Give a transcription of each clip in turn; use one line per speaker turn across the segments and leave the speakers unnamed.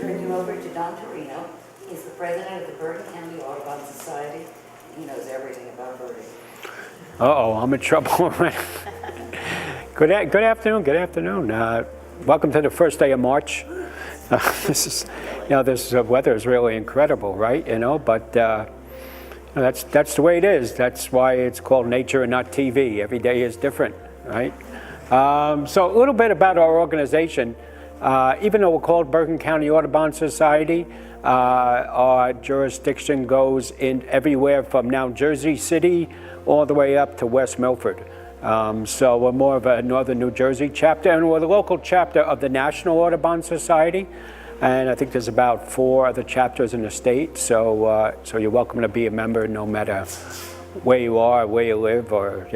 turn you over to Don Torino. He's the president of the Bergen County Audubon Society. He knows everything about birding.
Uh-oh, I'm in trouble already. Good afternoon. Welcome to the first day of March. This weather is really incredible, right? But that's the way it is. That's why it's called nature and not TV. Every day is different, right? So a little bit about our organization. Even though we're called Bergen County Audubon Society, our jurisdiction goes in everywhere from now Jersey City all the way up to West Milford. So we're more of a Northern New Jersey chapter, and we're the local chapter of the National Audubon Society. And I think there's about 4 other chapters in the state. So you're welcome to be a member no matter where you are, where you live, or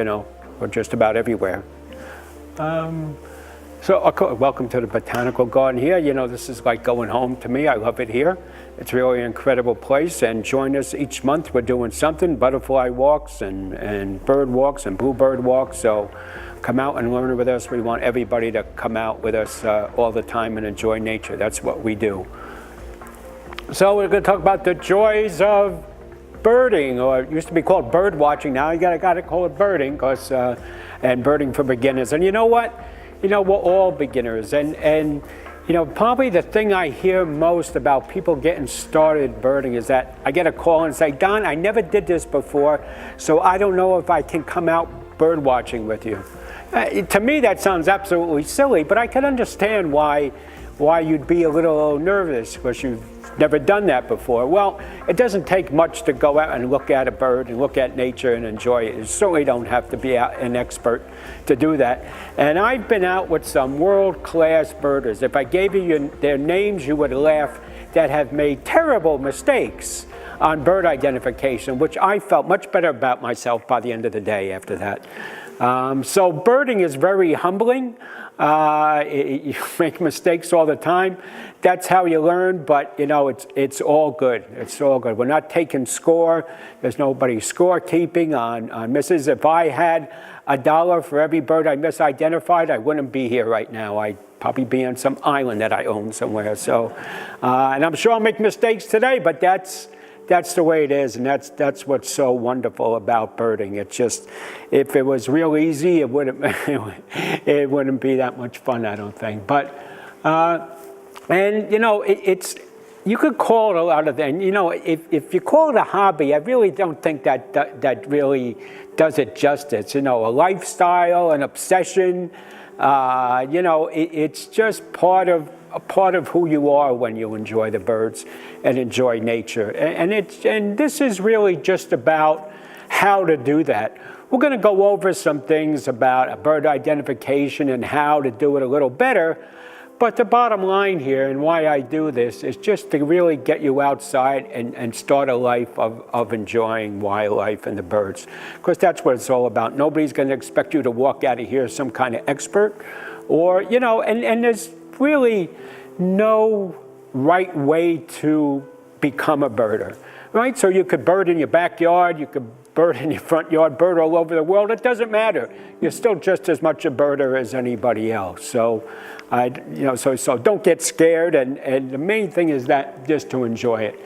just about everywhere. Welcome to the Botanical Garden here. This is like going home to me. I love it here. It's really an incredible place, and join us each month. We're doing something, butterfly walks and bird walks and bluebird walks. So come out and learn with us. We want everybody to come out with us all the time and enjoy nature. That's what we do. So we're going to talk about the joys of birding, or it used to be called bird watching. Now you got to call it birding, and birding for beginners. And you know what? We're all beginners, and probably the thing I hear most about people getting started birding is that I get a call and say, Don, I never did this before, so I don't know if I can come out bird watching with you. To me, that sounds absolutely silly, but I can understand why you'd be a little nervous because you've never done that before. Well, it doesn't take much to go out and look at a bird and look at nature and enjoy it. You certainly don't have to be an expert to do that. And I've been out with some world-class birders. If I gave you their names, you would laugh, that have made terrible mistakes on bird identification, which I felt much better about myself by the end of the day after that. So birding is very humbling. You make mistakes all the time. That's how you learn, but it's all good. It's all good. We're not taking score. There's nobody scorekeeping on misses. If I had $1 for every bird I misidentified, I wouldn't be here right now. I'd probably be on some island that I own somewhere. So, and I'm sure I'll make mistakes today, but that's the way it is, and that's what's so wonderful about birding. It's just, if it was real easy, it wouldn't be that much fun, I don't think. But it's, you could call it a lot of things. If you call it a hobby, I really don't think that really does it justice. A lifestyle, an obsession. It's just part of who you are when you enjoy the birds and enjoy nature. And this is really just about how to do that. We're going to go over some things about bird identification and how to do it a little better. But the bottom line here, and why I do this, is just to really get you outside and start a life of enjoying wildlife and the birds. Because that's what it's all about. Nobody's going to expect you to walk out of here some kind of expert. Or, and there's really no right way to become a birder, right? So you could bird in your backyard, you could bird in your front yard, bird all over the world. It doesn't matter. You're still just as much a birder as anybody else. So, so don't get scared. And the main thing is that just to enjoy it.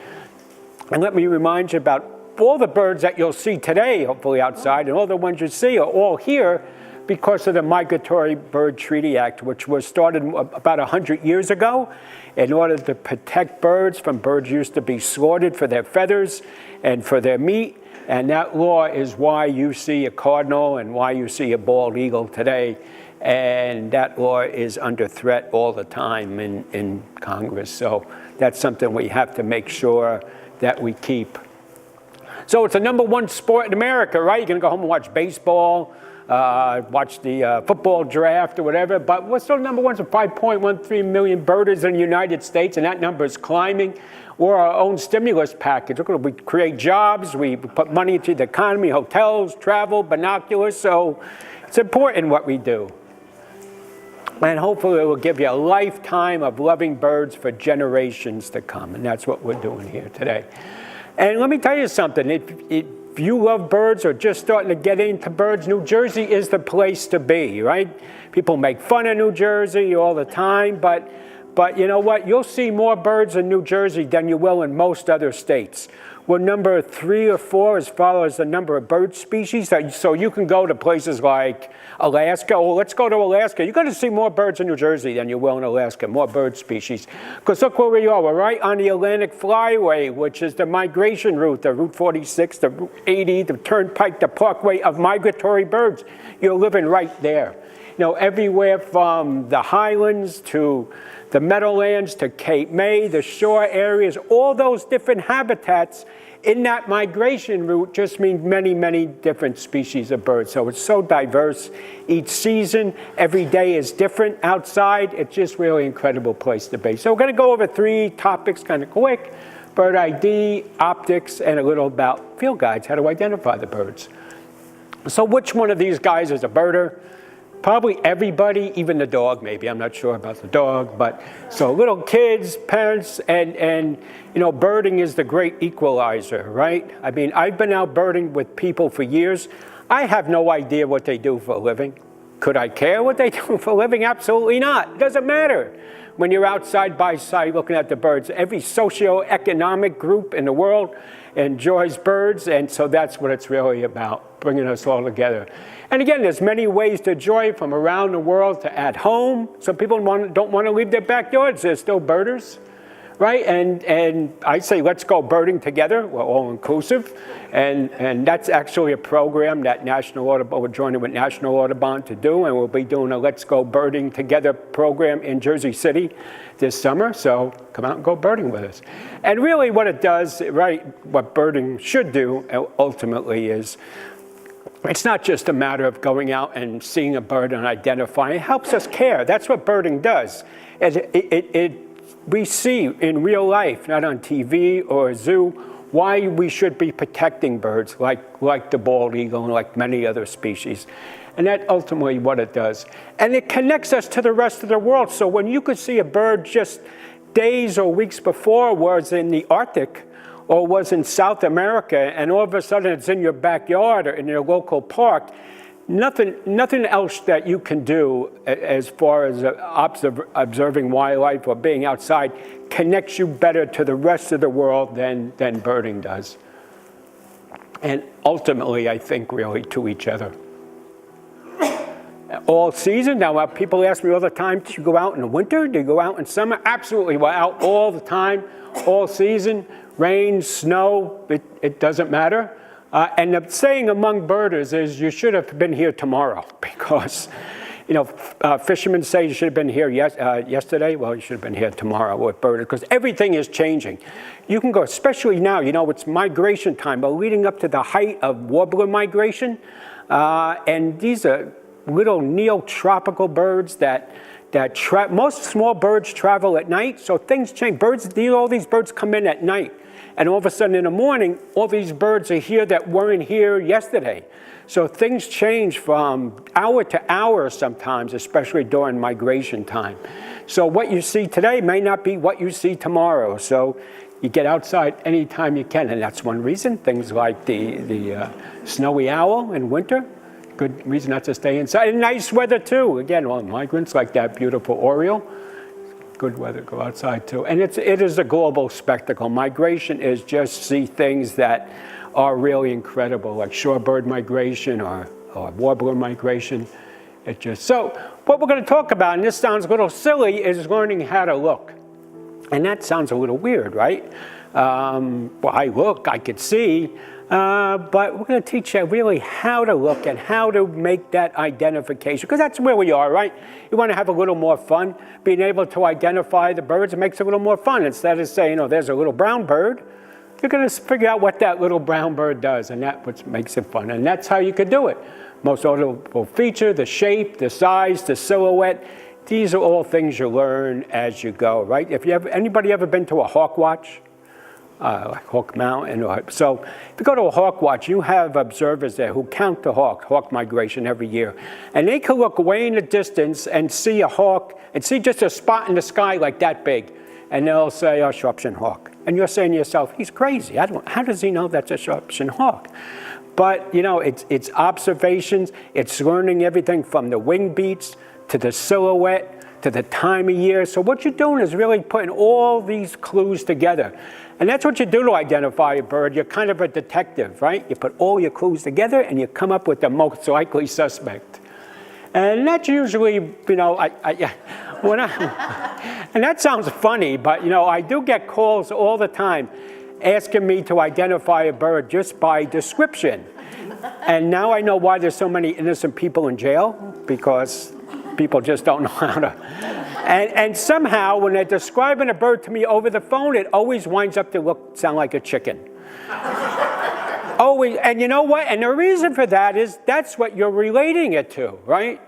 And let me remind you about all the birds that you'll see today, hopefully outside, and all the ones you see are all here because of the Migratory Bird Treaty Act, which was started about 100 years ago in order to protect birds from birds used to be slaughtered for their feathers and for their meat. And that law is why you see a cardinal and why you see a bald eagle today. And that law is under threat all the time in Congress. So that's something we have to make sure that we keep. So it's the #1 sport in America, right? You're going to go home and watch baseball, watch the football draft or whatever. But what's the #1? So 5.13 million birders in the United States, and that number is climbing. We're our own stimulus package. We create jobs, we put money into the economy, hotels, travel, binoculars. So it's important what we do. And hopefully it will give you a lifetime of loving birds for generations to come. And that's what we're doing here today. And let me tell you something. If you love birds or just starting to get into birds, New Jersey is the place to be, right? People make fun of New Jersey all the time, but But you know what? You'll see more birds in New Jersey than you will in most other states. We're number 3 or 4 as far as the number of bird species. So you can go to places like Alaska. Oh, let's go to Alaska. You're going to see more birds in New Jersey than you will in Alaska, more bird species. Because look where we are. We're right on the Atlantic Flyway, which is the migration route, the Route 46, the Route 80, the Turnpike, the Parkway of migratory birds. You're living right there. You know, everywhere from the highlands to the meadowlands to Cape May, the shore areas, all those different habitats in that migration route just mean many, many different species of birds. So it's so diverse. Each season, every day is different outside. It's just really an incredible place to be. So we're going to go over 3 topics kind of quick: bird ID, optics, and a little about field guides, how to identify the birds. So which one of these guys is a birder? Probably everybody, even the dog maybe. I'm not sure about the dog, but so little kids, parents, and you know, birding is the great equalizer, right? I mean, I've been out birding with people for years. I have no idea what they do for a living. Could I care what they do for a living? Absolutely not. It doesn't matter. When you're outside by side looking at the birds, every socioeconomic group in the world enjoys birds, and so that's what it's really about, bringing us all together. And again, there's many ways to enjoy from around the world to at home. Some people don't want to leave their backyards. There's still birders, right? And I say, let's go birding together. We're all inclusive. And that's actually a program that we're joining with National Audubon to do. And we'll be doing a Let's Go Birding Together program in Jersey City this summer. So come out and go birding with us. And really what it does, right, what birding should do ultimately is, it's not just a matter of going out and seeing a bird and identifying. It helps us care. That's what birding does. We see in real life, not on TV or a zoo, why we should be protecting birds like the bald eagle and like many other species. And that's ultimately what it does. And it connects us to the rest of the world. So when you could see a bird just days or weeks before was in the Arctic, or was in South America, and all of a sudden it's in your backyard or in your local park, nothing else that you can do as far as observing wildlife or being outside connects you better to the rest of the world than birding does. And ultimately, I think, really to each other. All season. Now, people ask me all the time, do you go out in the winter? Do you go out in summer? Absolutely, we're out all the time, all season. Rain, snow, it doesn't matter. And the saying among birders is you should have been here tomorrow, because, you know, fishermen say you should have been here yesterday. Well, you should have been here tomorrow with birders, because everything is changing. You can go, especially now, you know, it's migration time. We're leading up to the height of warbler migration. And these are little neotropical birds that most small birds travel at night, so things change. All these birds come in at night. And all of a sudden in the morning, all these birds are here that weren't here yesterday. So things change from hour to hour sometimes, especially during migration time. So what you see today may not be what you see tomorrow. So you get outside anytime you can. And that's one reason. Things like the snowy owl in winter, good reason not to stay inside. And nice weather too. Again, all migrants like that beautiful oriole. Good weather, go outside too. And it is a global spectacle. Migration is just see things that are really incredible, like shorebird migration or warbler migration. So what we're going to talk about, and this sounds a little silly, is learning how to look. And that sounds a little weird, right? Well, I look, I could see, but we're going to teach you really how to look and how to make that identification, because that's where we are, right? You want to have a little more fun. Being able to identify the birds, it makes it a little more fun. Instead of saying, oh, there's a little brown bird, you're going to figure out what that little brown bird does, and that's what makes it fun. And that's how you could do it. Most notable feature, the shape, the size, the silhouette. These are all things you learn as you go, right? Anybody ever been to a hawk watch? Like Hawk Mountain. So if you go to a hawk watch, you have observers there who count the hawk migration every year. And they can look way in the distance and see a hawk, and see just a spot in the sky like that big. And they'll say, oh, Sharpshin hawk. And you're saying to yourself, he's crazy. How does he know that's a Sharpshin hawk? But, you know, it's observations. It's learning everything from the wing beats to the silhouette to the time of year. So what you're doing is really putting all these clues together. And that's what you do to identify a bird. You're kind of a detective, right? You put all your clues together and you come up with the most likely suspect. And that's usually, you know, and that sounds funny, but, you know, I do get calls all the time asking me to identify a bird just by description. And now I know why there's so many innocent people in jail, because people just don't know how to. And somehow, when they're describing a bird to me over the phone, it always winds up to sound like a chicken. Always. And you know what? And the reason for that is that's what you're relating it to, right?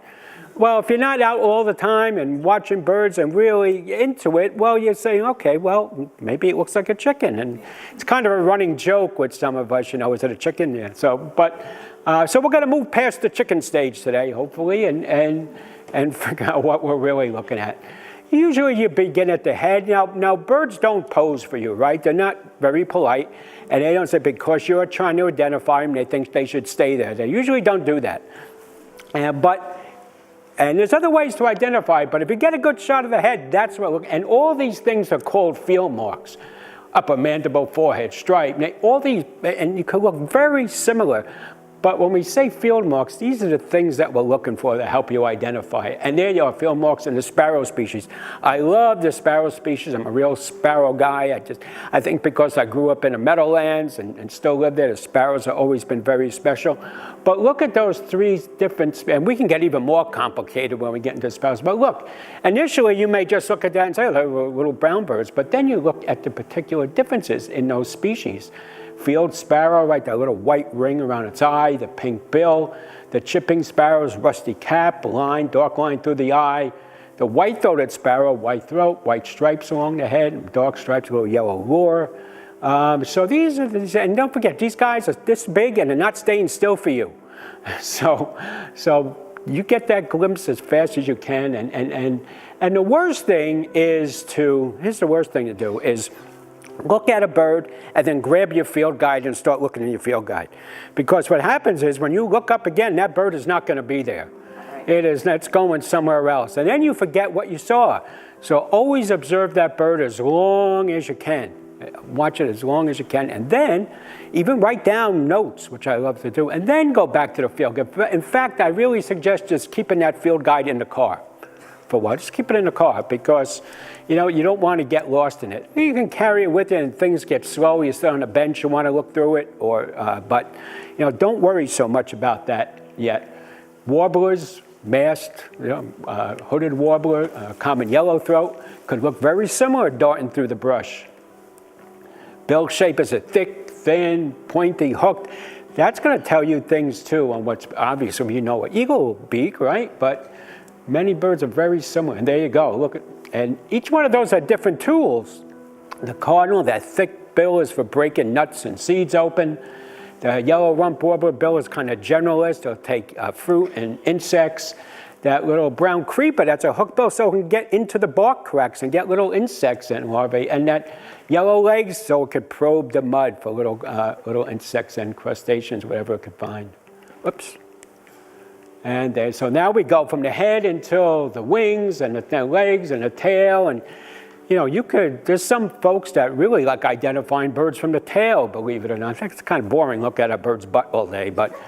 Well, if you're not out all the time and watching birds and really into it, well, you're saying, okay, well, maybe it looks like a chicken. And it's kind of a running joke with some of us, you know, is it a chicken? Yeah. So we're going to move past the chicken stage today, hopefully, and figure out what we're really looking at. Usually you begin at the head. Now birds don't pose for you, right? They're not very polite, and they don't say because you're trying to identify them, they think they should stay there. They usually don't do that. And there's other ways to identify, but if you get a good shot of the head, that's what, and all these things are called field marks. Upper mandible, forehead, stripe, all these, and you can look very similar. But when we say field marks, these are the things that we're looking for to help you identify it. And there you are, field marks in the sparrow species. I love the sparrow species. I'm a real sparrow guy. I think because I grew up in the meadowlands and still live there, the sparrows have always been very special. But look at those three different, and we can get even more complicated when we get into sparrows. But look, initially you may just look at that and say, oh, they're little brown birds. But then you look at the particular differences in those species. Field sparrow, right, that little white ring around its eye, the pink bill. The chipping sparrow's rusty cap, line, dark line through the eye. The white-throated sparrow, white throat, white stripes along the head, dark stripes, a little yellow lure. So these are, and don't forget, these guys are this big and they're not staying still for you. So you get that glimpse as fast as you can. And the worst thing is here's the worst thing to do is look at a bird and then grab your field guide and start looking in your field guide. Because what happens is when you look up again, that bird is not going to be there. It's going somewhere else. And then you forget what you saw. So always observe that bird as long as you can. Watch it as long as you can. And then even write down notes, which I love to do, and then go back to the field guide. In fact, I really suggest just keeping that field guide in the car. For what? Just keep it in the car because, you know, you don't want to get lost in it. You can carry it with you and things get slow. You sit on a bench, you want to look through it. But, you know, don't worry so much about that yet. Warblers, masked, hooded warbler, common yellowthroat, could look very similar darting through the brush. Bill shape is a thick, thin, pointy, hooked. That's going to tell you things, too, on what's obviously, you know, an eagle beak, right? But many birds are very similar, and there you go. Look at, and each one of those had different tools. The cardinal, that thick bill is for breaking nuts and seeds open. The yellow rump warbler bill is kind of generalist. It'll take fruit and insects. That little brown creeper, that's a hook bill, so it can get into the bark cracks and get little insects and larvae. And that yellow legs, so it could probe the mud for little insects and crustaceans, whatever it could find. Whoops. And so now we go from the head until the wings and the legs and the tail. And, you know, there's some folks that really like identifying birds from the tail, believe it or not. I think it's kind of boring look at a bird's butt all day, but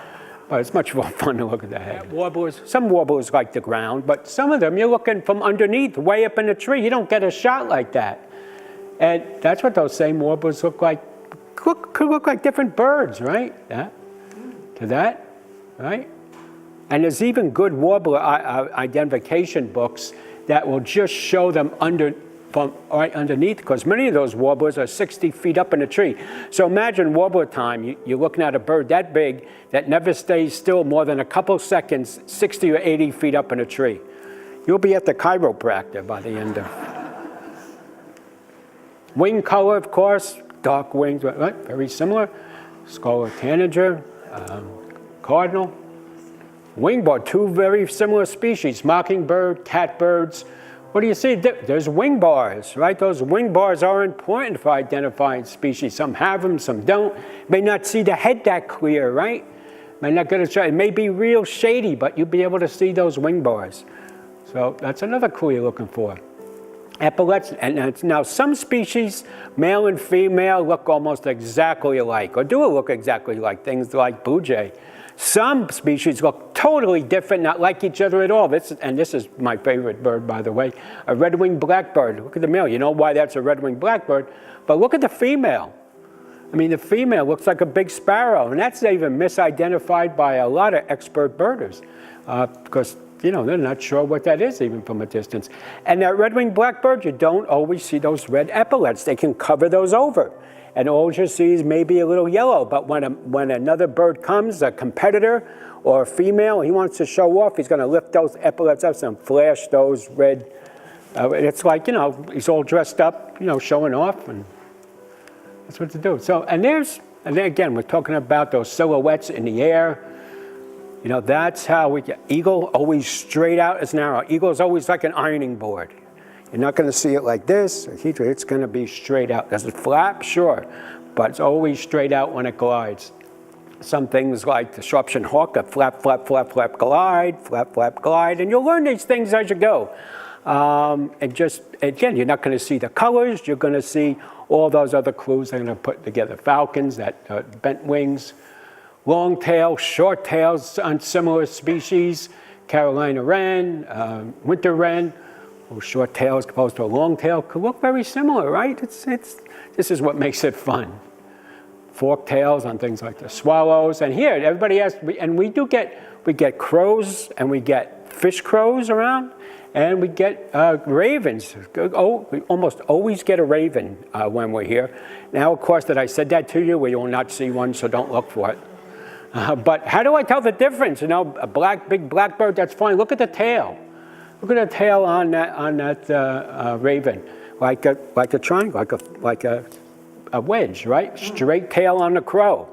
it's much more fun to look at the head. Some warblers like the ground, but some of them you're looking from underneath, way up in the tree. You don't get a shot like that. And that's what those same warblers look like. Could look like different birds, right? That to that, right? And there's even good warbler identification books that will just show them right underneath, because many of those warblers are 60 feet up in a tree. So imagine warbler time. You're looking at a bird that big that never stays still more than a couple seconds, 60 or 80 feet up in a tree. You'll be at the chiropractor by the end of. Wing color, of course, dark wings, right? Very similar. Scarlet tanager, cardinal. Wingbar, two very similar species, mockingbird, catbirds. What do you see? There's wing bars, right? Those wing bars are important for identifying species. Some have them, some don't. May not see the head that clear, right? May not get it. It may be real shady, but you'll be able to see those wing bars. So that's another clue you're looking for. Epaulets, and now some species, male and female, look almost exactly alike, or do look exactly like things like blue jay. Some species look totally different, not like each other at all. This is my favorite bird, by the way, a red-winged blackbird. Look at the male. You know why that's a red-winged blackbird, but look at the female. I mean, the female looks like a big sparrow, and that's even misidentified by a lot of expert birders because, you know, they're not sure what that is even from a distance. And that red-winged blackbird, you don't always see those red epaulets. They can cover those over. And all you see is maybe a little yellow, but when another bird comes, a competitor or a female, he wants to show off, he's going to lift those epaulets up and flash those red. It's like, you know, he's all dressed up, you know, showing off, and that's what to do. So, and then again, we're talking about those silhouettes in the air. You know, that's how we get eagle, always straight out as narrow. Eagle is always like an ironing board. You're not going to see it like this. It's going to be straight out. Does it flap? Sure. But it's always straight out when it glides. Some things like the Sharpshin hawk, flap, flap, flap, flap, glide, flap, flap, glide. And you'll learn these things as you go. And just, again, you're not going to see the colors. You're going to see all those other clues they're going to put together. Falcons, that bent wings, long tails, short tails on similar species, Carolina wren, winter wren. Short tail as opposed to a long tail could look very similar, right? This is what makes it fun. Forked tails on things like the swallows. And here, everybody has, and we get crows, and we get fish crows around, and we get ravens. Oh, we almost always get a raven when we're here. Now, of course, that I said that to you, we will not see one, so don't look for it. But how do I tell the difference? You know, a big blackbird, that's fine. Look at the tail. Look at the tail on that raven, like a triangle, like a wedge, right? Straight tail on the crow.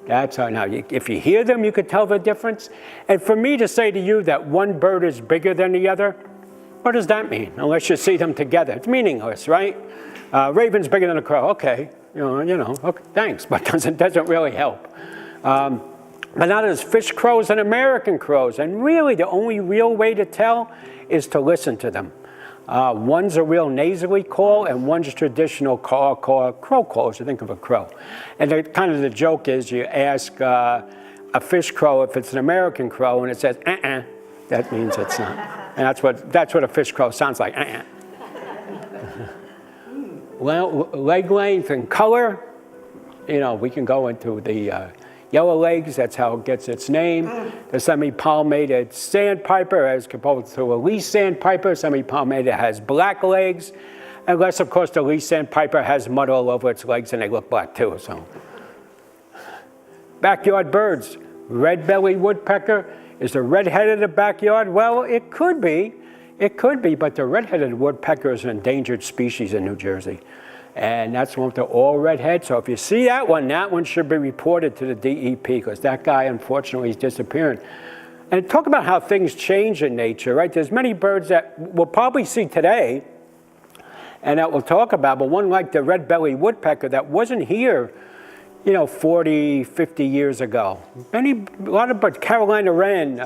That's how. Now, if you hear them, you could tell the difference. And for me to say to you that one bird is bigger than the other, what does that mean? Unless you see them together, it's meaningless, right? Raven's bigger than a crow. Okay, you know. Okay, thanks, but doesn't really help. But now there's fish crows and American crows, and really the only real way to tell is to listen to them. One's a real nasally call, and one's traditional call, crow call, as you think of a crow. And kind of the joke is you ask a fish crow if it's an American crow, and it says, that means it's not. And that's what a fish crow sounds like, Well, leg length and color, you know, we can go into the yellow legs, that's how it gets its name. The semi-palmated sandpiper as opposed to a least sandpiper. Semi-palmated has black legs, unless, of course, the least sandpiper has mud all over its legs and they look black too. So, backyard birds. Red-bellied woodpecker. Is the red-headed a backyard? Well, it could be. It could be, but the red-headed woodpecker is an endangered species in New Jersey. And that's one with the all redhead. So if you see that one should be reported to the DEP because that guy, unfortunately, is disappearing. And talk about how things change in nature, right? There's many birds that we'll probably see today and that we'll talk about, but one like the red-bellied woodpecker that wasn't here, 40, 50 years ago. A lot of birds, Carolina wren,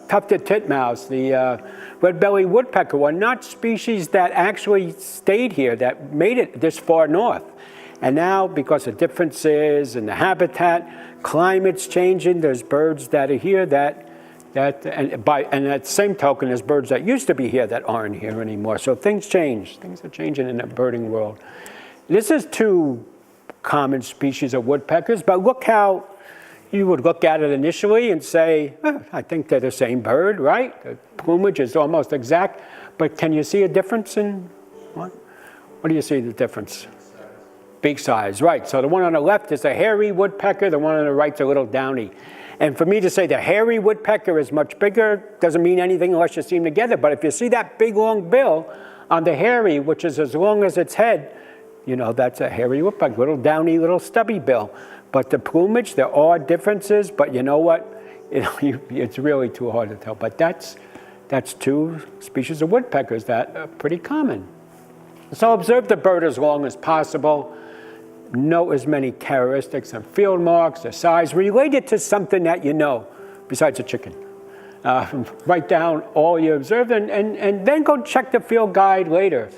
tufted titmouse, the red-bellied woodpecker were not species that actually stayed here, that made it this far north. And now, because of differences in the habitat, climate's changing, there's birds that are here and at the same token, there's birds that used to be here that aren't here anymore. So things change. Things are changing in the birding world. This is two common species of woodpeckers, but look how you would look at it initially and say, I think they're the same bird, right? The plumage is almost exact, but can you see a difference in what? What do you see the difference? Beak size, right. So the one on the left is a hairy woodpecker, the one on the right's a little downy. And for me to say the hairy woodpecker is much bigger doesn't mean anything unless you see them together, but if you see that big long bill on the hairy, which is as long as its head, that's a hairy woodpecker, little downy, little stubby bill. But the plumage, there are differences, but you know what? It's really too hard to tell. But that's two species of woodpeckers that are pretty common. So observe the bird as long as possible. Note as many characteristics and field marks, the size, related to something that you know, besides a chicken. Write down all you observed, and then go check the field guide later.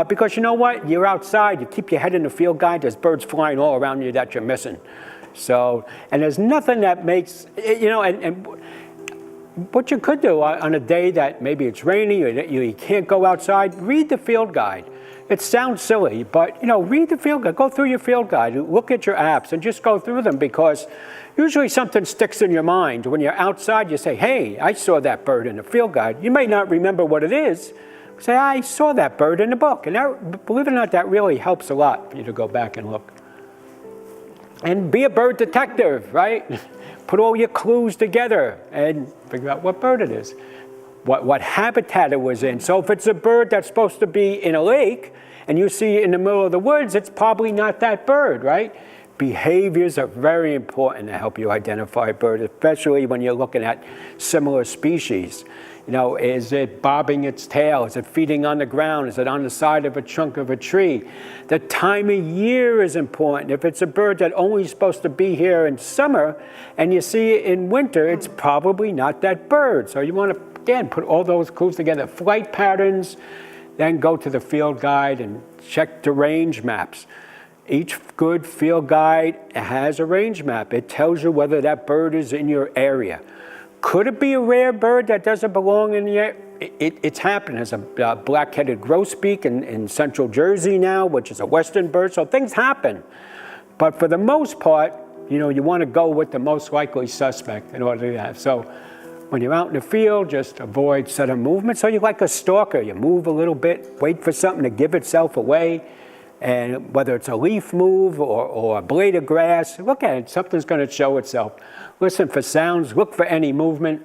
Because you know what? You're outside, you keep your head in the field guide, there's birds flying all around you that you're missing. So, and there's nothing that makes, and what you could do on a day that maybe it's rainy or you can't go outside, read the field guide. It sounds silly, but read the field guide. Go through your field guide, look at your apps, and just go through them, because usually something sticks in your mind. When you're outside, you say, hey, I saw that bird in the field guide. You may not remember what it is. Say, I saw that bird in the book. And that, believe it or not, that really helps a lot for you to go back and look. And be a bird detective, right? Put all your clues together and figure out what bird it is, what habitat it was in. So if it's a bird that's supposed to be in a lake and you see it in the middle of the woods, it's probably not that bird, right? Behaviors are very important to help you identify a bird, especially when you're looking at similar species. Is it bobbing its tail? Is it feeding on the ground? Is it on the side of a trunk of a tree? The time of year is important. If it's a bird that only is supposed to be here in summer and you see it in winter, it's probably not that bird. So you want to, again, put all those clues together. Flight patterns, then go to the field guide and check the range maps. Each good field guide has a range map. It tells you whether that bird is in your area. Could it be a rare bird that doesn't belong in the area? It's happened. There's a black-headed grosbeak in central Jersey now, which is a western bird, so things happen. But for the most part, you want to go with the most likely suspect in order to have. So when you're out in the field, just avoid sudden movement. So you're like a stalker. You move a little bit, wait for something to give itself away. And whether it's a leaf move or a blade of grass, look at it. Something's going to show itself. Listen for sounds. Look for any movement.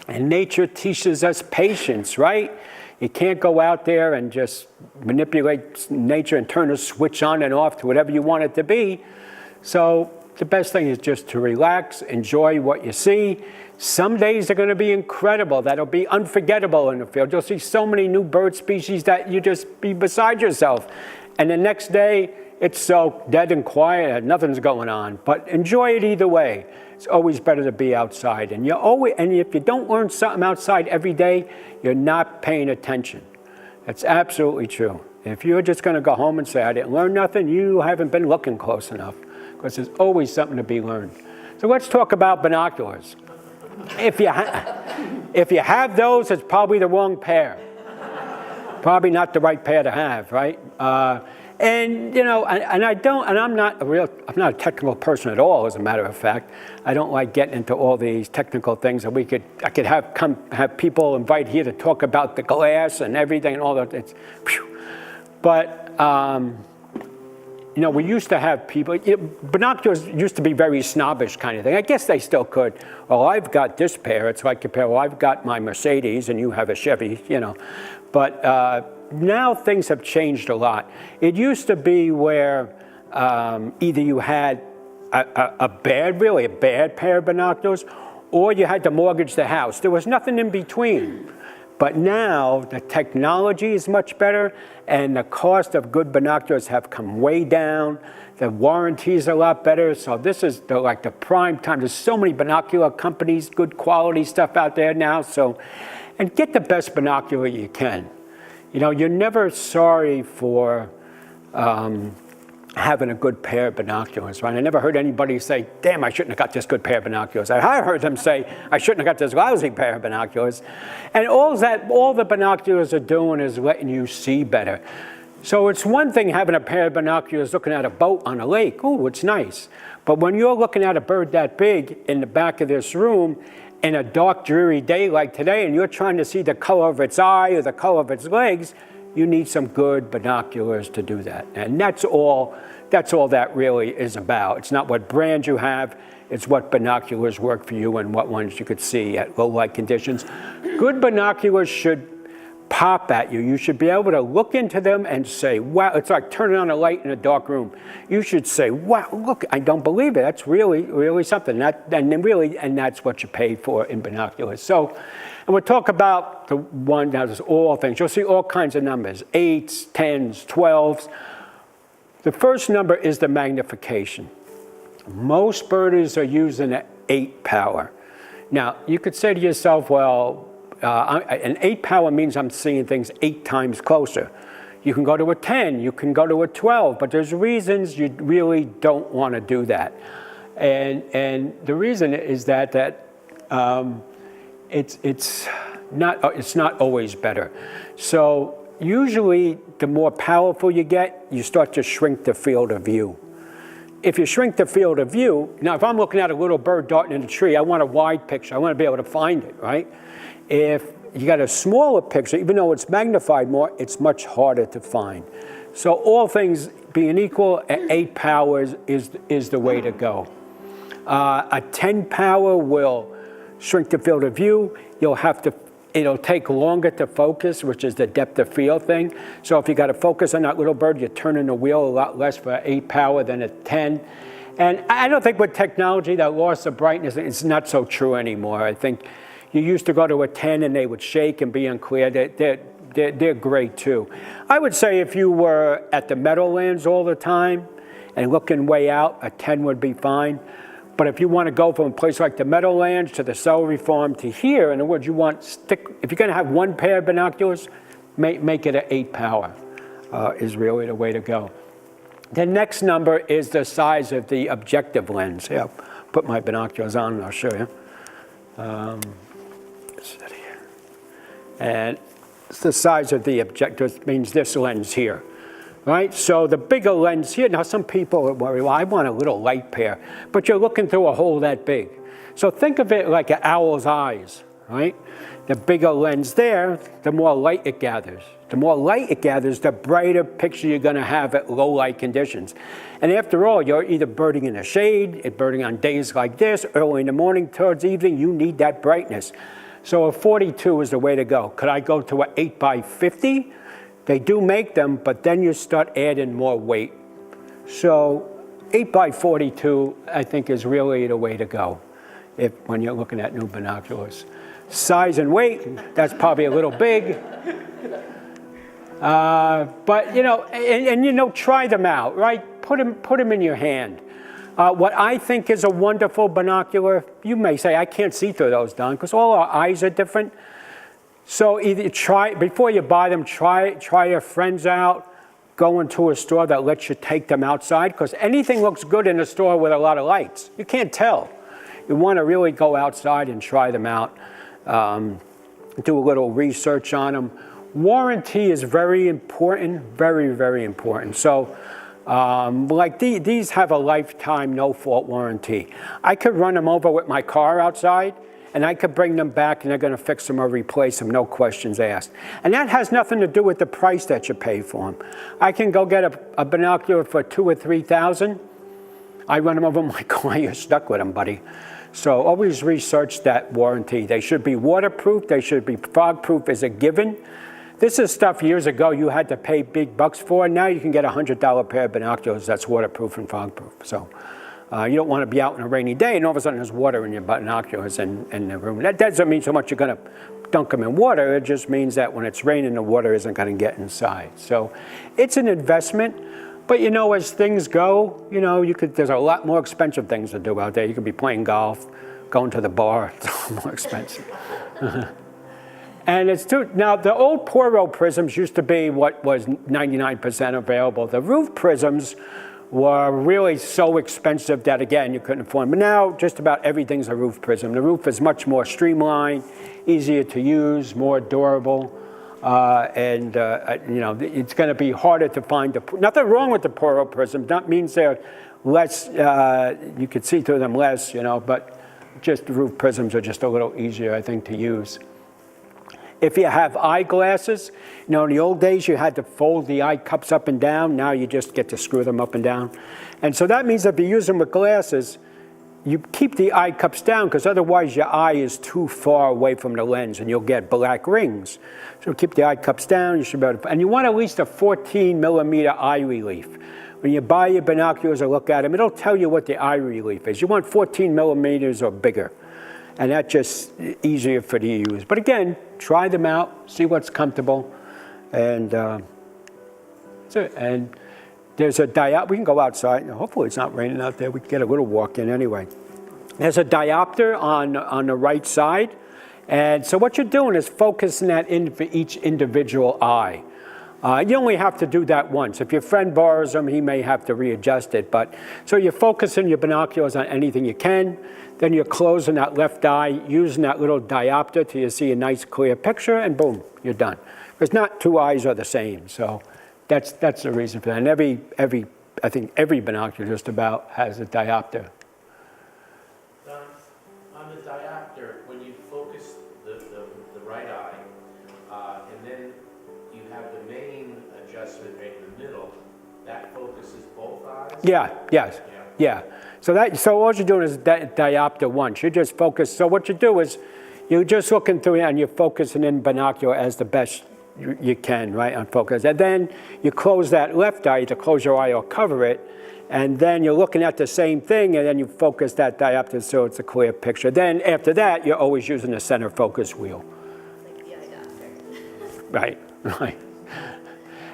And nature teaches us patience, right? You can't go out there and just manipulate nature and turn a switch on and off to whatever you want it to be. So the best thing is just to relax, enjoy what you see. Some days are going to be incredible. That'll be unforgettable in the field. You'll see so many new bird species that you just be beside yourself. And the next day, it's so dead and quiet, nothing's going on. But enjoy it either way. It's always better to be outside. And if you don't learn something outside every day, you're not paying attention. That's absolutely true. If you're just going to go home and say, I didn't learn nothing, you haven't been looking close enough, because there's always something to be learned. So let's talk about binoculars. If you have those, it's probably the wrong pair. Probably not the right pair to have, right? I'm not a technical person at all, as a matter of fact. I don't like getting into all these technical things that I could have people invite here to talk about the glass and everything and all that. But we used to have people, binoculars used to be very snobbish kind of thing. I guess they still could. Well, I've got this pair. It's like I've got my Mercedes and you have a Chevy, But now things have changed a lot. It used to be where either you had a bad pair of binoculars, or you had to mortgage the house. There was nothing in between. But now the technology is much better, and the cost of good binoculars have come way down. The warranties are a lot better, so this is like the prime time. There's so many binocular companies, good quality stuff out there now. And get the best binocular you can. You're never sorry for having a good pair of binoculars, right? I never heard anybody say, damn, I shouldn't have got this good pair of binoculars. I heard them say, I shouldn't have got this lousy pair of binoculars. And all the binoculars are doing is letting you see better. So it's one thing having a pair of binoculars looking at a boat on a lake. Ooh, it's nice. But when you're looking at a bird that big in the back of this room, in a dark, dreary day like today, and you're trying to see the color of its eye or the color of its legs, you need some good binoculars to do that. And that's all that really is about. It's not what brand you have, it's what binoculars work for you and what ones you could see at low light conditions. Good binoculars should pop at you. You should be able to look into them and say, wow, it's like turning on a light in a dark room. You should say, wow, look, I don't believe it. That's really, really something. And that's what you pay for in binoculars. So, and we'll talk about the one that is all things. You'll see all kinds of numbers, 8s, 10s, 12s. The first number is the magnification. Most birders are using an 8 power. Now, you could say to yourself, well, an 8 power means I'm seeing things 8 times closer. You can go to a 10, you can go to a 12, but there's reasons you really don't want to do that. And the reason is that it's not always better. So usually the more powerful you get, you start to shrink the field of view. If you shrink the field of view, now if I'm looking at a little bird darting in a tree, I want a wide picture. I want to be able to find it, right? If you got a smaller picture, even though it's magnified more, it's much harder to find. So all things being equal, 8 powers is the way to go. A 10 power will shrink the field of view. It'll take longer to focus, which is the depth of field thing. So if you got to focus on that little bird, you're turning the wheel a lot less for 8 power than a 10. And I don't think with technology, that loss of brightness is not so true anymore. I think you used to go to a 10 and they would shake and be unclear. They're great too. I would say if you were at the Meadowlands all the time and looking way out, a 10 would be fine. But if you want to go from a place like the Meadowlands to the celery farm to here, in other words, if you're going to have one pair of binoculars, make it an 8 power is really the way to go. The next number is the size of the objective lens. Here, I'll put my binoculars on and I'll show you. And it's the size of the objective, means this lens here. Right? So the bigger lens here, now some people worry, well, I want a little light pair, but you're looking through a hole that big. So think of it like an owl's eyes, right? The bigger lens there, the more light it gathers. The more light it gathers, the brighter picture you're going to have at low light conditions. And after all, you're either birding in the shade, birding on days like this, early in the morning, towards evening, you need that brightness. So a 42 is the way to go. Could I go to an 8 by 50? They do make them, but then you start adding more weight. So 8 by 42, I think, is really the way to go when you're looking at new binoculars. Size and weight, that's probably a little big. But, try them out, right? Put them in your hand. What I think is a wonderful binocular, you may say, I can't see through those, Don, because all our eyes are different. So either before you buy them, try your friends out, go into a store that lets you take them outside, because anything looks good in a store with a lot of lights. You can't tell. You want to really go outside and try them out, do a little research on them. Warranty is very important, very, very important. So these have a lifetime no-fault warranty. I could run them over with my car outside, and I could bring them back and they're going to fix them or replace them, no questions asked. And that has nothing to do with the price that you pay for them. I can go get a binocular for $2,000 or $3,000. I run them over my car, you're stuck with them, buddy. So always research that warranty. They should be waterproof, they should be fog-proof as a given. This is stuff years ago you had to pay big bucks for. Now you can get a $100 pair of binoculars that's waterproof and fog-proof. So. You don't want to be out on a rainy day and all of a sudden there's water in your binoculars in the room. That doesn't mean so much you're going to dunk them in water. It just means that when it's raining, the water isn't going to get inside. So it's an investment. But, as things go, there's a lot more expensive things to do out there. You could be playing golf, going to the bar. It's a lot more expensive. And now, the old Poro prisms used to be what was 99% available. The roof prisms were really so expensive that, again, you couldn't afford them. But now, just about everything's a roof prism. The roof is much more streamlined, easier to use, more durable, it's going to be harder to find. Nothing wrong with the Poro prisms. That means they're less, you could see through them less, but just the roof prisms are just a little easier, I think, to use. If you have eyeglasses, in the old days you had to fold the eye cups up and down. Now you just get to screw them up and down. And so that means if you use them with glasses, you keep the eye cups down because otherwise your eye is too far away from the lens and you'll get black rings. So keep the eye cups down. You should be able to, and you want at least a 14 millimeter eye relief. When you buy your binoculars or look at them, it'll tell you what the eye relief is. You want 14 millimeters or bigger. And that's just easier for you to use. But again, try them out, see what's comfortable, and that's it. And there's a we can go outside. Hopefully it's not raining out there. We can get a little walk in anyway. There's a diopter on the right side. And so what you're doing is focusing that in for each individual eye. You only have to do that once. If your friend borrows them, he may have to readjust it. But so you're focusing your binoculars on anything you can. Then you're closing that left eye, using that little diopter till you see a nice clear picture, and boom, you're done. Because not two eyes are the same. So that's the reason for that. And I think every binocular just about has a diopter.
On the diopter, when you focus the right eye, and then you have the main adjustment right in the middle, that focuses both eyes?
Yeah, yes, yeah. So all you're doing is diopter once. You just focus. So what you do is you're just looking through it and you're focusing in binocular as the best you can, right, on focus. And then you close that left eye to close your eye or cover it. And then you're looking at the same thing, and then you focus that diopter so it's a clear picture. Then after that, you're always using the center focus wheel.
Like the eye doctor.
Right, right.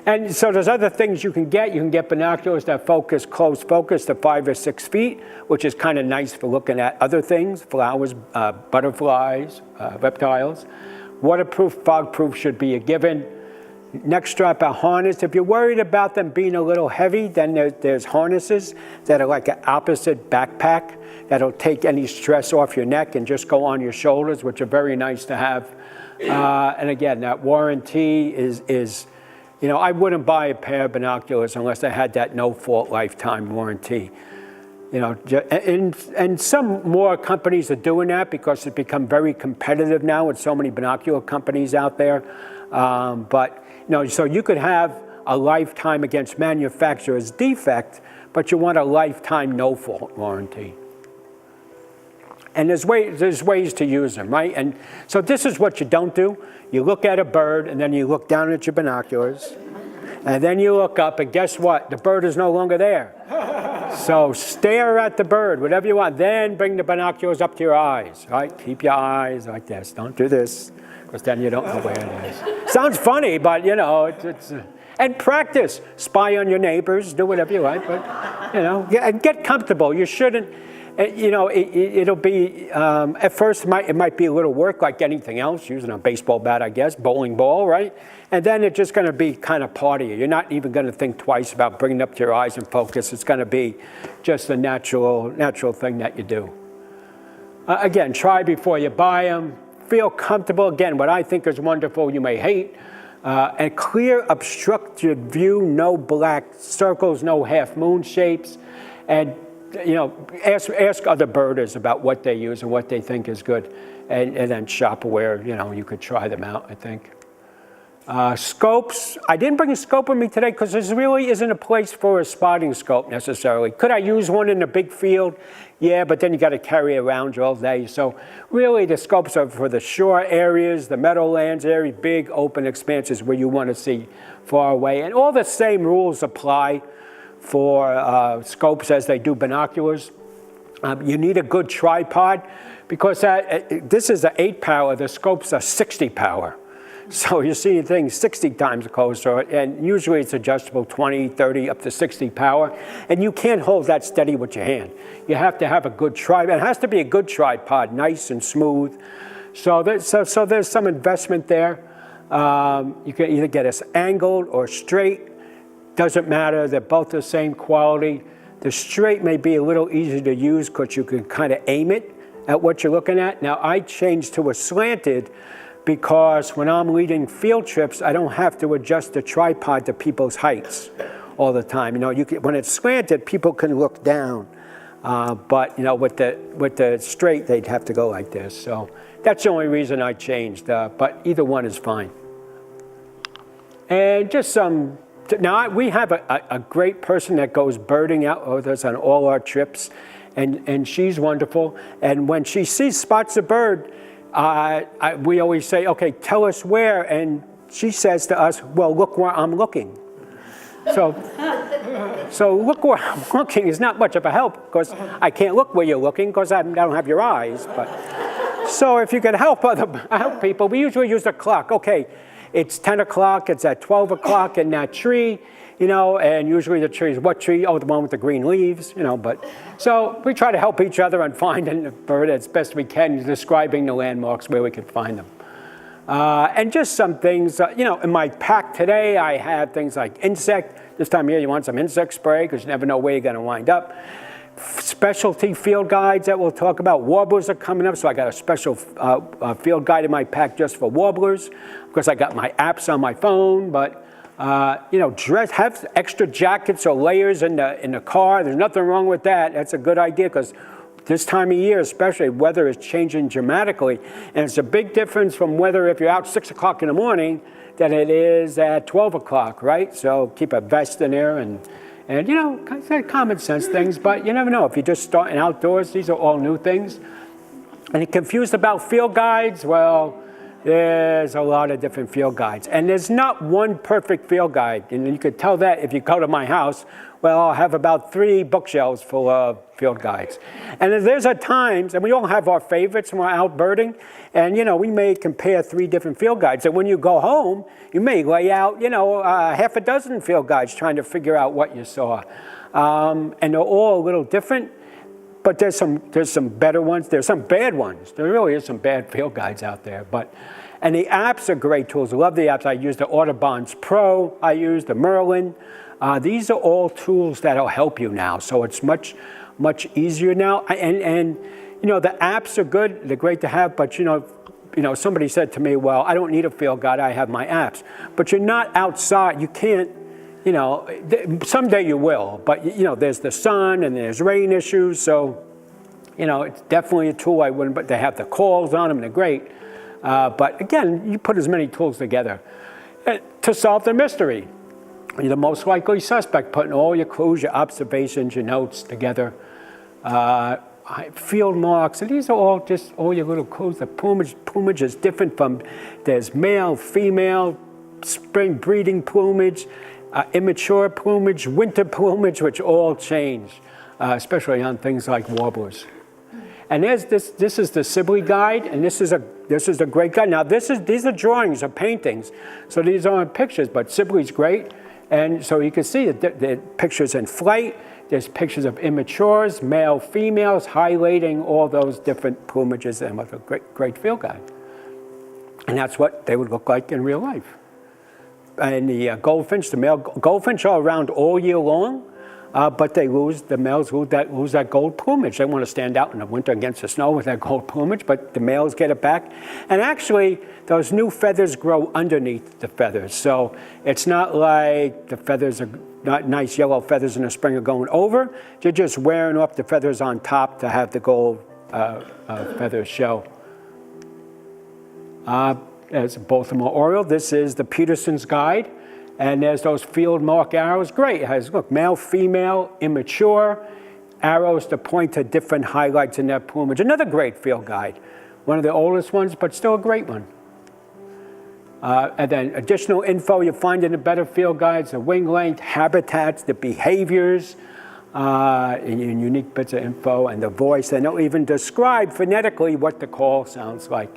And so there's other things you can get. You can get binoculars that focus, close focus to 5 or 6 feet, which is kind of nice for looking at other things, flowers, butterflies, reptiles. Waterproof, fog-proof should be a given. Neck strap a harness. If you're worried about them being a little heavy, then there's harnesses that are like an opposite backpack that'll take any stress off your neck and just go on your shoulders, which are very nice to have. And again, that warranty is, you know, I wouldn't buy a pair of binoculars unless I had that no-fault lifetime warranty. You know, and some more companies are doing that because it's become very competitive now with so many binocular companies out there. But, you know, so you could have a lifetime against manufacturer's defect, but you want a lifetime no-fault warranty. And there's ways to use them, right? And so this is what you don't do. You look at a bird, and then you look down at your binoculars, and then you look up, and guess what? The bird is no longer there. So stare at the bird, whatever you want. Then bring the binoculars up to your eyes, right? Keep your eyes like this. Don't do this, because then you don't know where it is. Sounds funny, but, you know, and practice. Spy on your neighbors. Do whatever you like, but, you know, get comfortable. You shouldn't. You know, it'll be, at first it might be a little work like anything else, using a baseball bat, I guess, bowling ball, right? And then it's just going to be kind of part of you. You're not even going to think twice about bringing up to your eyes and focus. It's going to be just a natural thing that you do. Again, try before you buy them. Feel comfortable. Again, what I think is wonderful, you may hate. And clear, obstructed view, no black circles, no half moon shapes. And you know, ask other birders about what they use and what they think is good, and then shop where, you know, you could try them out, I think. Scopes, I didn't bring a scope with me today because there really isn't a place for a spotting scope necessarily. Could I use one in a big field? Yeah, but then you got to carry it around you all day. So really the scopes are for the shore areas, the meadowlands area, big open expanses where you want to see far away. And all the same rules apply for scopes as they do binoculars. You need a good tripod because this is an 8 power, the scope's a 60 power. So you're seeing things 60 times closer, and usually it's adjustable 20, 30, up to 60 power, and you can't hold that steady with your hand. You have to have a good tripod. It has to be a good tripod, nice and smooth. So there's some investment there. You can either get it angled or straight. Doesn't matter, they're both the same quality. The straight may be a little easier to use because you can kind of aim it at what you're looking at. Now I changed to a slanted because when I'm leading field trips, I don't have to adjust the tripod to people's heights all the time. You know, when it's slanted, people can look down. But you know, with the straight, they'd have to go like this. So that's the only reason I changed, but either one is fine. And just some, now we have a great person that goes birding out with us on all our trips, and she's wonderful. And when she spots a bird, we always say, okay, tell us where, and she says to us, well, look where I'm looking. So look where I'm looking is not much of a help because I can't look where you're looking because I don't have your eyes. But so if you can help people, we usually use a clock. Okay, it's 10 o'clock, it's at 12 o'clock in that tree. you know, and usually the trees, what tree? Oh, the one with the green leaves, you know, but, so we try to help each other on finding the bird as best we can, describing the landmarks where we can find them. And just some things, you know, in my pack today, I have things like insect. This time of year, you want some insect spray because you never know where you're going to wind up. Specialty field guides that we'll talk about. Warblers are coming up, so I got a special field guide in my pack just for warblers. Of course, I got my apps on my phone, but you know, have extra jackets or layers in the car. There's nothing wrong with that. That's a good idea because this time of year, especially, weather is changing dramatically, and it's a big difference from weather if you're out 6 o'clock in the morning than it is at 12 o'clock, right? So keep a vest in there and you know, common sense things, but you never know. If you're just starting outdoors, these are all new things. And you're confused about field guides? Well, there's a lot of different field guides. And there's not one perfect field guide. And you could tell that if you go to my house. Well, I'll have about 3 bookshelves full of field guides. And there's at times, and we all have our favorites when we're out birding, and you know, we may compare 3 different field guides. And when you go home, you may lay out, you know, half a dozen field guides trying to figure out what you saw. And they're all a little different, but there's some better ones. There's some bad ones. There really is some bad field guides out there. And the apps are great tools. I love the apps. I use the Audubon's Pro. I use the Merlin. These are all tools that'll help you now. So it's much easier now. And you know, the apps are good. They're great to have. But you know, somebody said to me, well, I don't need a field guide. I have my apps. But you're not outside. You can't. You know, someday you will. But you know, there's the sun and there's rain issues. So you know, it's definitely a tool I wouldn't. But they have the calls on them. They're great. But again, you put as many tools together to solve the mystery. You're the most likely suspect, putting all your clues, your observations, your notes together. Field marks, and these are all your little clues. The plumage is different from, there's male, female, spring breeding plumage, immature plumage, winter plumage, which all change, especially on things like warblers. And there's this is the Sibley guide, and this is a great guide. Now these are drawings or paintings, so these aren't pictures, but Sibley's great. And so you can see the pictures in flight. There's pictures of immatures, male, females, highlighting all those different plumages, and with a great field guide. And that's what they would look like in real life. And the goldfinch, the male goldfinch are around all year long, but the males lose that gold plumage. They want to stand out in the winter against the snow with that gold plumage, but the males get it back. And actually, those new feathers grow underneath the feathers. So it's not like the feathers are not nice yellow feathers in the spring are going over. They're just wearing off the feathers on top to have the gold feathers show. There's a Baltimore Oriole. This is the Peterson's Guide. And there's those field mark arrows. Great. It has, look, male, female, immature, arrows to point to different highlights in their plumage. Another great field guide. One of the oldest ones, but still a great one. And then additional info you find in the better field guides, the wing length, habitats, the behaviors, and unique bits of info, and the voice. And they'll even describe phonetically what the call sounds like.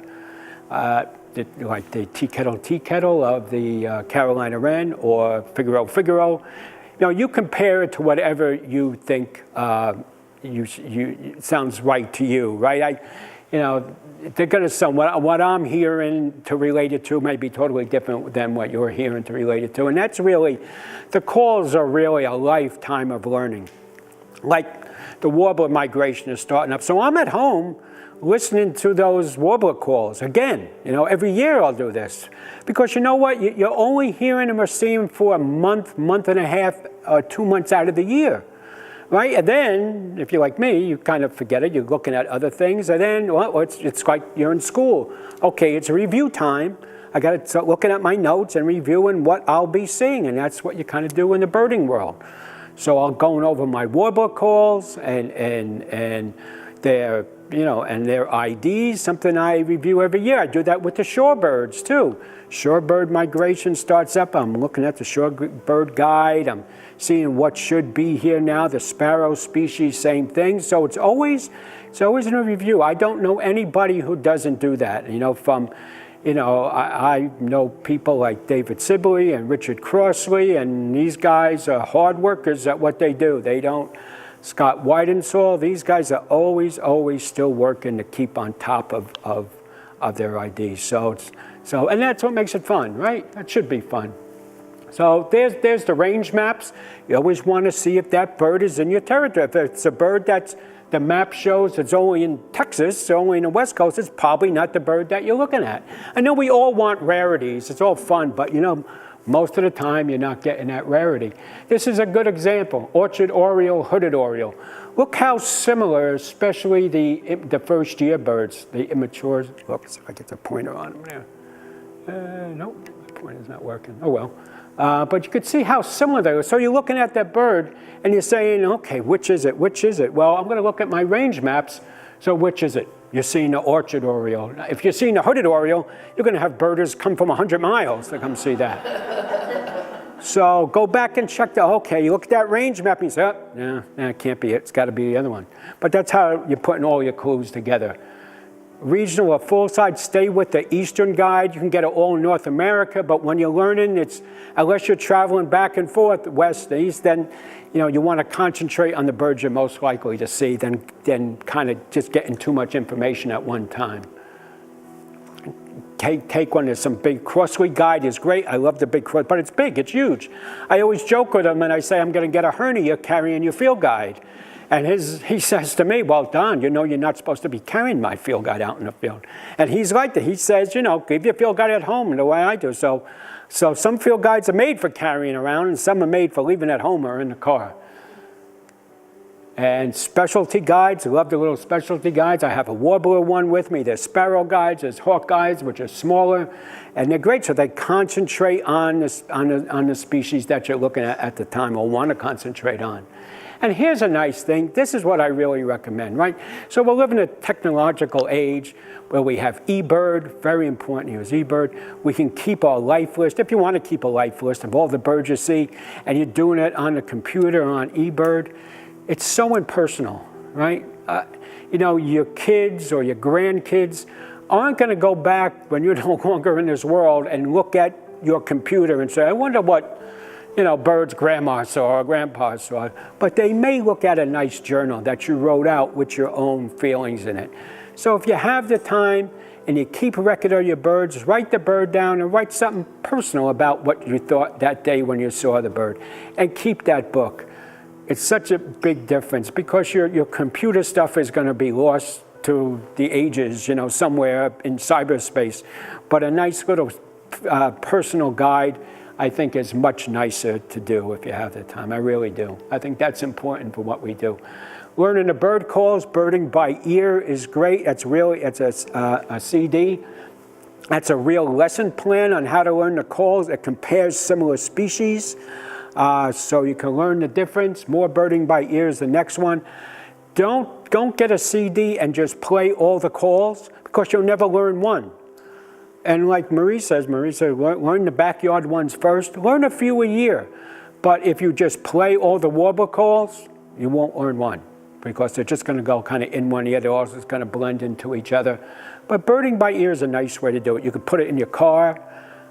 Like the tea kettle of the Carolina wren, or Figaro. You know, you compare it to whatever you think sounds right to you, right? You know, they're going to sound, what I'm hearing to relate it to may be totally different than what you're hearing to relate it to. And that's really, the calls are really a lifetime of learning. Like the warbler migration is starting up. So I'm at home listening to those warbler calls. Again, you know, every year I'll do this. Because you know what? You're only hearing them or seeing them for a month, month and a half, or 2 months out of the year. Right? And then, if you're like me, you kind of forget it. You're looking at other things. And then, well, it's like you're in school. Okay, it's review time. I got to start looking at my notes and reviewing what I'll be seeing. And that's what you kind of do in the birding world. So I'll go over my warbler calls and their, you know, and their IDs, something I review every year. I do that with the shorebirds too. Shorebird migration starts up. I'm looking at the shorebird guide. I'm seeing what should be here now. The sparrow species, same thing. So it's always in a review. I don't know anybody who doesn't do that. You know, from You know, I know people like David Sibley and Richard Crossley, and these guys are hard workers at what they do. They don't, Scott Weidensaw, these guys are always still working to keep on top of their ideas. So and that's what makes it fun, right? That should be fun. So there's the range maps. You always want to see if that bird is in your territory. If it's a bird that's the map shows it's only in Texas, only in the West Coast, it's probably not the bird that you're looking at. I know we all want rarities. It's all fun, but you know, most of the time you're not getting that rarity. This is a good example. Orchard oriole, hooded oriole. Look how similar, especially the first year birds, the immatures. Oops, if I get the pointer on them there. Nope, the pointer's not working. Oh well. But you could see how similar they are. So you're looking at that bird and you're saying, okay, which is it? Which is it? Well, I'm going to look at my range maps. So which is it? You're seeing the orchard oriole. If you're seeing the hooded oriole, you're going to have birders come from 100 miles to come see that. So go back and check okay, you look at that range map and you say, oh, no, it can't be it. It's got to be the other one. But that's how you're putting all your clues together. Regional or full side, stay with the Eastern guide. You can get it all in North America, but when you're learning, unless you're traveling back and forth, west to east, then you want to concentrate on the birds you're most likely to see than kind of just getting too much information at one time. Take one. There's some big Crossley guide is great. I love the big Crossley, but it's big, it's huge. I always joke with them and I say, I'm going to get a hernia carrying your field guide. And he says to me, well, Don, you're not supposed to be carrying my field guide out in the field. And he's like that. He says, leave your field guide at home the way I do. So some field guides are made for carrying around and some are made for leaving at home or in the car. And specialty guides, I love the little specialty guides. I have a warbler one with me. There's sparrow guides, there's hawk guides, which are smaller. And they're great, so they concentrate on the species that you're looking at the time or want to concentrate on. And here's a nice thing. This is what I really recommend, right? So we're living in a technological age where we have eBird, very important to use eBird. We can keep our life list, if you want to keep a life list of all the birds you see, and you're doing it on the computer or on eBird, it's so impersonal, right? Your kids or your grandkids aren't going to go back when you're no longer in this world and look at your computer and say, I wonder what birds grandma saw or grandpa saw. But they may look at a nice journal that you wrote out with your own feelings in it. So if you have the time and you keep a record of your birds, write the bird down and write something personal about what you thought that day when you saw the bird. And keep that book. It's such a big difference because your computer stuff is going to be lost to the ages, somewhere in cyberspace. But a nice little personal guide, I think, is much nicer to do if you have the time. I really do. I think that's important for what we do. Learning the bird calls, birding by ear is great. It's a CD. That's a real lesson plan on how to learn the calls. It compares similar species. So you can learn the difference. More birding by ear is the next one. Don't get a CD and just play all the calls because you'll never learn one. And like Marie says, learn the backyard ones first. Learn a few a year. But if you just play all the warbler calls, you won't learn one because they're just going to go kind of in one ear. They're all just going to blend into each other. But birding by ear is a nice way to do it. You could put it in your car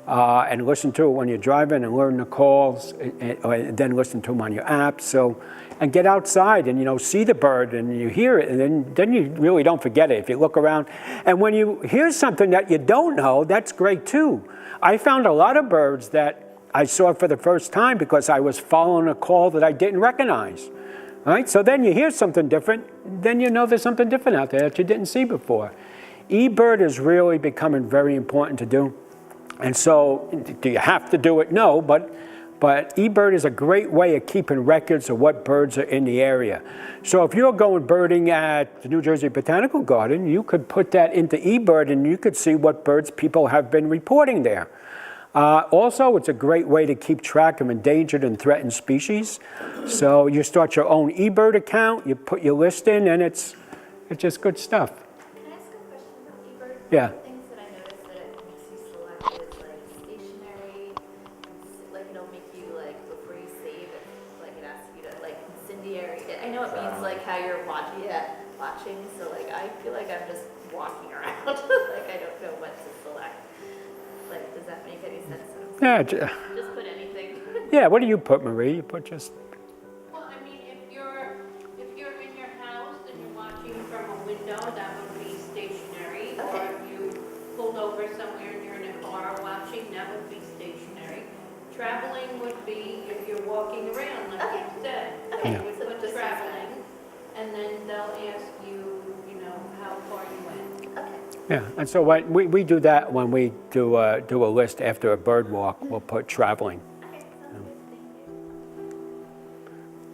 and listen to it when you're driving and learn the calls and then listen to them on your app. And get outside and, see the bird and you hear it and then you really don't forget it if you look around. And when you hear something that you don't know, that's great too. I found a lot of birds that I saw for the first time because I was following a call that I didn't recognize. Right? So then you hear something different, then you know there's something different out there that you didn't see before. eBird is really becoming very important to do. And so, do you have to do it? No, but eBird is a great way of keeping records of what birds are in the area. So if you're going birding at the New Jersey Botanical Garden, you could put that into eBird and you could see what birds people have been reporting there. Also, it's a great way to keep track of endangered and threatened species. So you start your own eBird account, you put your list in, and it's just good stuff.
Can I ask a question about eBird?
Yeah.
Things that I noticed that it makes you select is like stationary, like it'll make you like before you save it, like it asks you to like incendiary. I know it means like how you're watching. So like I feel like I'm just walking around, like I don't know what to select. like, does that make any sense?
Yeah,
Just put anything.
yeah, what do you put, Marie? You put just,
Well, I mean, if you're in your house and you're watching from a window, that would be stationary. Or
Okay.
if you pulled over somewhere and you're in a car watching, that would be stationary. Traveling would be if you're walking around, like
Okay.
you said.
Okay,
You would
so
put
just
traveling, and then they'll ask you, you know, how far you went.
Okay.
yeah. And so we do that when we do a list after a bird walk. We'll put traveling.
Okay, sounds good, thank you.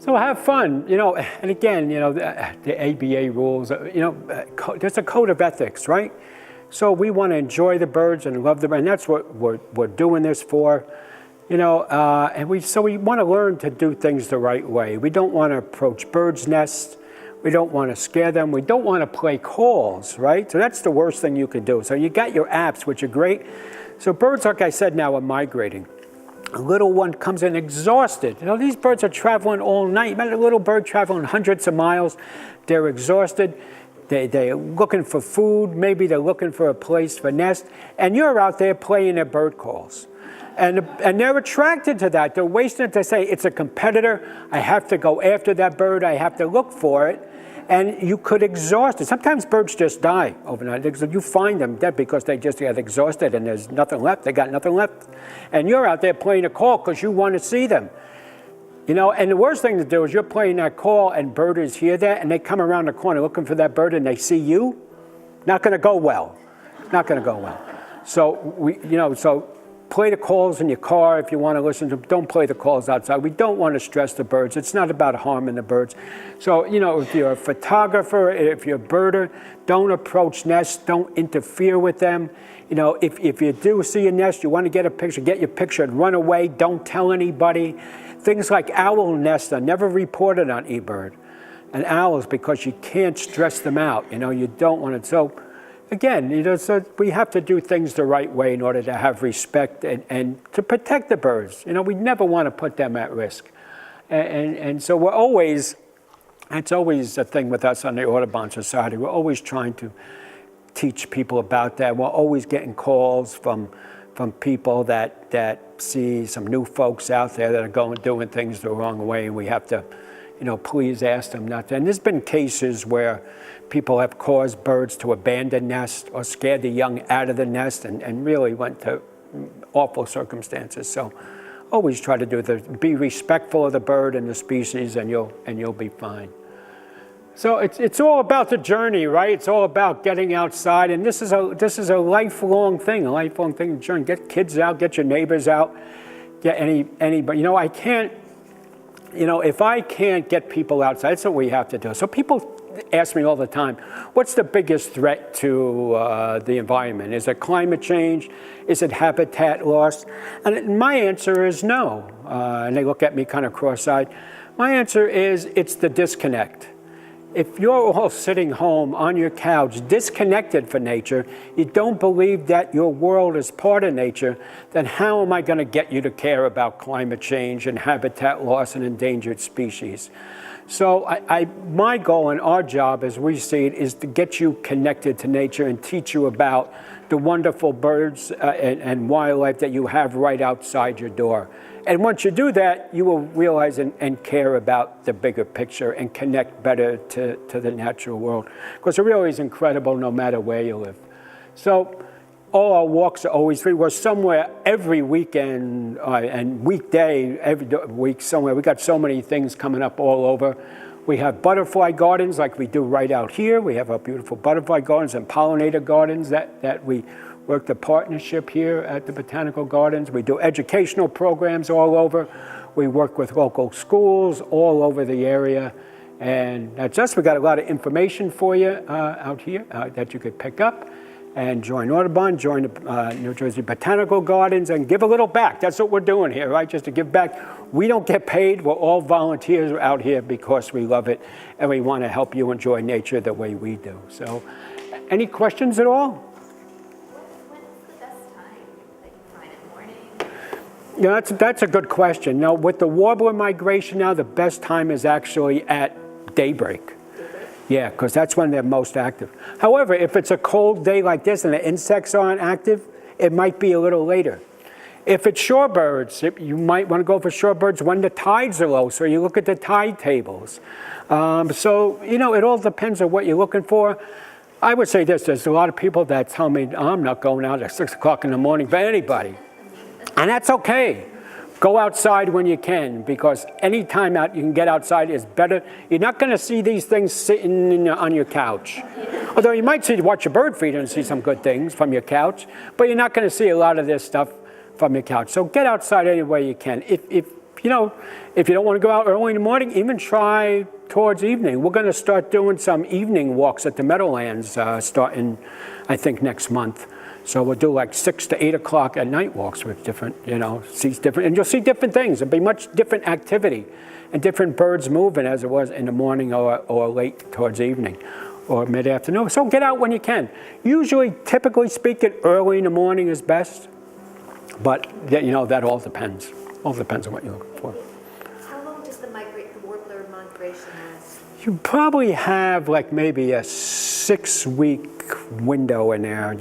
So have fun, you know, and again, you know, the ABA rules, you know, there's a code of ethics, right? So we want to enjoy the birds and love them, and that's what we're doing this for, you know, and we want to learn to do things the right way. We don't want to approach birds' nests. We don't want to scare them. We don't want to play calls, right? So that's the worst thing you could do. So you got your apps, which are great. So birds, like I said, now are migrating. A little one comes in exhausted. You know, these birds are traveling all night. Imagine a little bird traveling hundreds of miles. They're exhausted. They're looking for food. Maybe they're looking for a place for nest. And you're out there playing their bird calls. And they're attracted to that. They're wasting it. They say, it's a competitor. I have to go after that bird. I have to look for it. And you could exhaust it. Sometimes birds just die overnight. You find them dead because they just get exhausted and there's nothing left. They got nothing left. And you're out there playing a call because you want to see them. You know, and the worst thing to do is you're playing that call and birders hear that and they come around the corner looking for that bird and they see you. Not going to go well. Not going to go well. So play the calls in your car if you want to listen to them. Don't play the calls outside. We don't want to stress the birds. It's not about harming the birds. So, you know, if you're a photographer, if you're a birder, don't approach nests. Don't interfere with them. You know, if you do see a nest, you want to get your picture and run away. Don't tell anybody. Things like owl nests are never reported on eBird. And owls, because you can't stress them out. You know, you don't want it. So, again, you know, so we have to do things the right way in order to have respect and to protect the birds. You know, we never want to put them at risk. And so we're always, it's always a thing with us on the Audubon Society. We're always trying to teach people about that. We're always getting calls from people that see some new folks out there that are doing things the wrong way, and we have to, you know, please ask them not to. And there's been cases where people have caused birds to abandon nests or scared the young out of the nest and really went to awful circumstances. So always try to be respectful of the bird and the species, and you'll be fine. So it's all about the journey, right? It's all about getting outside, and this is a lifelong thing, journey. Get kids out, get your neighbors out, get anybody. You know, I can't. You know, if I can't get people outside, that's what we have to do. So people ask me all the time, what's the biggest threat to the environment? Is it climate change? Is it habitat loss? And my answer is no. And they look at me kind of cross-eyed. My answer is it's the disconnect. If you're all sitting home on your couch, disconnected from nature, you don't believe that your world is part of nature, then how am I going to get you to care about climate change and habitat loss and endangered species? So my goal and our job, as we see it, is to get you connected to nature and teach you about the wonderful birds and wildlife that you have right outside your door. And once you do that, you will realize and care about the bigger picture and connect better to the natural world. Because it really is incredible no matter where you live. So all our walks are always free. We're somewhere every weekend and weekday, every week somewhere. We got so many things coming up all over. We have butterfly gardens like we do right out here. We have our beautiful butterfly gardens and pollinator gardens that we work the partnership here at the Botanical Gardens. We do educational programs all over. We work with local schools all over the area. And that's us. We got a lot of information for you out here that you could pick up and join Audubon, join the New Jersey Botanical Gardens, and give a little back. That's what we're doing here, right? Just to give back. We don't get paid. We're all volunteers out here because we love it, and we want to help you enjoy nature the way we do. So, any questions at all?
When's the best time that you find it? Morning?
Yeah, that's a good question. Now, with the warbler migration now, the best time is actually at daybreak. Yeah, because that's when they're most active. However, if it's a cold day like this and the insects aren't active, it might be a little later. If it's shorebirds, you might want to go for shorebirds when the tides are low, so you look at the tide tables. So, you know, it all depends on what you're looking for. I would say this, there's a lot of people that tell me, I'm not going out at 6 o'clock in the morning for anybody. And that's okay. Go outside when you can, because any time out you can get outside is better. You're not going to see these things sitting on your couch. Although you might watch a bird feeder and see some good things from your couch, but you're not going to see a lot of this stuff from your couch. So get outside any way you can. If you don't want to go out early in the morning, even try towards evening. We're going to start doing some evening walks at the Meadowlands starting, I think, next month. So we'll do like 6 to 8 o'clock at night walks with different, and you'll see different things. It'll be much different activity and different birds moving as it was in the morning or late towards evening or mid-afternoon. So get out when you can. Usually, typically speaking, early in the morning is best, but that all depends. All depends on what you're looking for.
How long does the warbler migration last?
You probably have like maybe a 6-week window in there,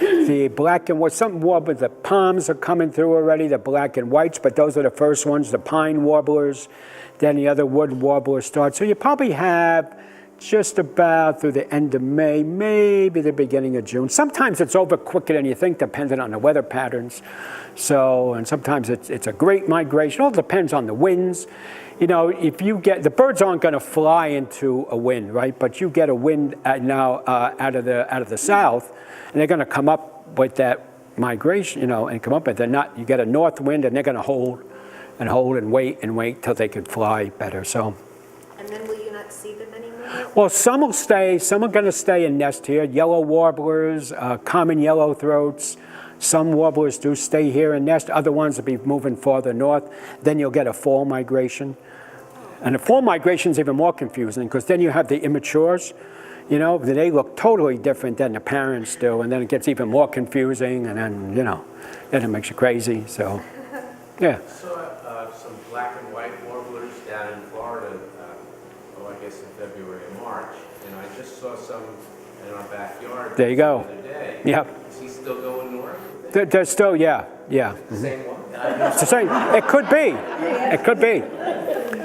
The black and white, some warblers, the palms are coming through already, the black and whites, but those are the first ones, the pine warblers, then the other wood warblers start. So you probably have just about through the end of May, maybe the beginning of June. Sometimes it's over quicker than you think, depending on the weather patterns. So, and sometimes it's a great migration. It all depends on the winds. If you get, the birds aren't going to fly into a wind, right? But you get a wind now out of the south, and they're going to come up with that migration, and come up, but they're not. You get a north wind, and they're going to hold and wait till they can fly better. So.
And then will you not see them anymore?
Well, some will stay. Some are going to stay and nest here. Yellow warblers, common yellow throats. Some warblers do stay here and nest. Other ones will be moving farther north. Then you'll get a fall migration. And the fall migration is even more confusing because then you have the immatures. They look totally different than the parents do. And then it gets even more confusing. And then, then it makes you crazy. So, yeah.
I saw some black and white warblers down in Florida, I guess in February and March. And I just saw some in our backyard
There you go.
the other day.
Yep.
Is he still going north?
They're still, yeah.
The same one?
It's the same. It could be. It could be.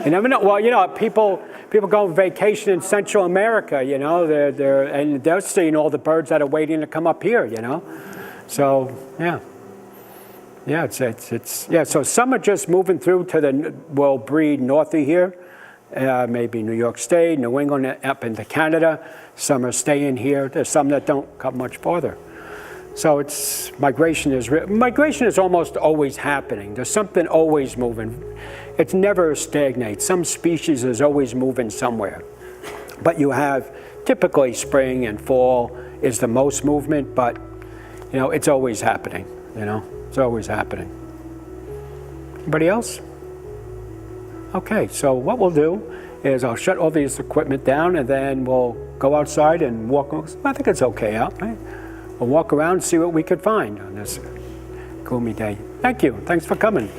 You never know. Well, people go on vacation in Central America. They're seeing all the birds that are waiting to come up here. So yeah. So some are just moving through will breed north of here, maybe New York State, New England, up into Canada. Some are staying here. There's some that don't come much farther. So migration is almost always happening. There's something always moving. It never stagnates. Some species is always moving somewhere. But you have typically spring and fall is the most movement, but it's always happening. It's always happening. Anybody else? Okay, so what we'll do is I'll shut all this equipment down and then we'll go outside and walk. I think it's okay out, right? We'll walk around and see what we could find on this gloomy day. Thank you. Thanks for coming.